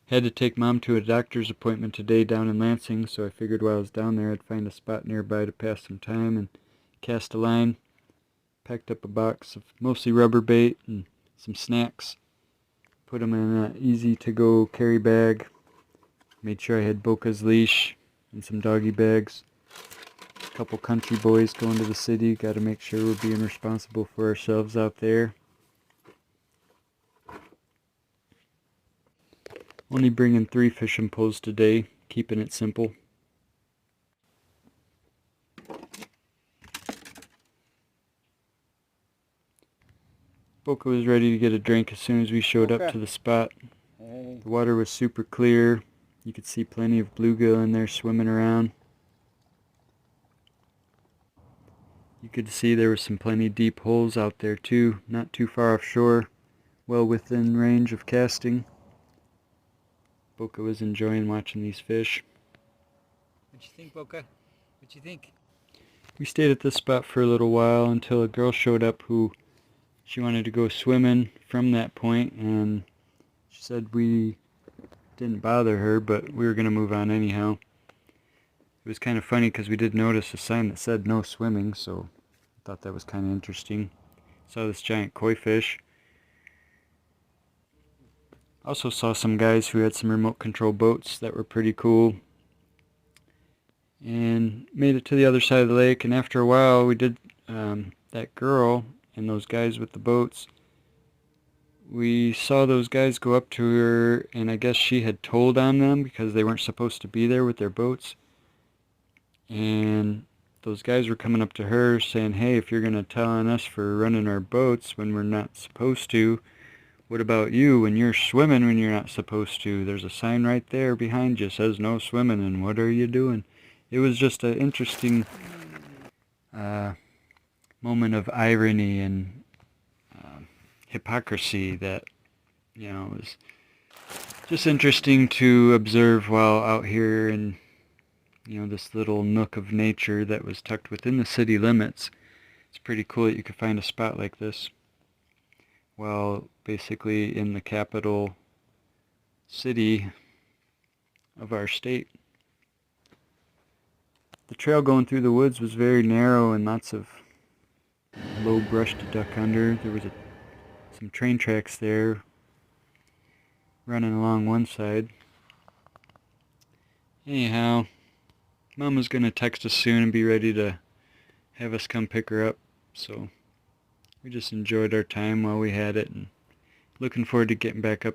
Had to take Mom to a doctor's appointment today down in Lansing, so I figured while I was down there I'd find a spot nearby to pass some time and cast a line. Packed up a box of mostly rubber bait and some snacks. Put them in an easy-to-go carry bag. Made sure I had Boca's leash and some doggy bags. A couple country boys going to the city. Got to make sure we're being responsible for ourselves out there. Only bringing 3 fishing poles today, keeping it simple. Boca was ready to get a drink as soon as we showed up to the spot. The water was super clear. You could see plenty of bluegill in there swimming around. You could see there were some plenty deep holes out there too, not too far offshore, well within range of casting. Boca was enjoying watching these fish. What you think, Boca? What you think? We stayed at this spot for a little while until a girl showed up who she wanted to go swimming from that point, and she said we didn't bother her, but we were going to move on anyhow. It was kind of funny because we did notice a sign that said no swimming, so I thought that was kind of interesting. Saw this giant koi fish. Also saw some guys who had some remote control boats that were pretty cool. And made it to the other side of the lake, and after a while we did, that girl and those guys with the boats, we saw those guys go up to her, and I guess she had told on them because they weren't supposed to be there with their boats. And those guys were coming up to her saying, hey, if you're going to tell on us for running our boats when we're not supposed to, what about you when you're swimming when you're not supposed to? There's a sign right there behind you that says no swimming, and what are you doing? It was just an interesting moment of irony and hypocrisy that, was just interesting to observe while out here in, this little nook of nature that was tucked within the city limits. It's pretty cool that you could find a spot like this while basically in the capital city of our state. The trail going through the woods was very narrow and lots of low brush to duck under. There was some train tracks there running along one side. Anyhow, Mom was going to text us soon and be ready to have us come pick her up, so we just enjoyed our time while we had it, and looking forward to getting back up to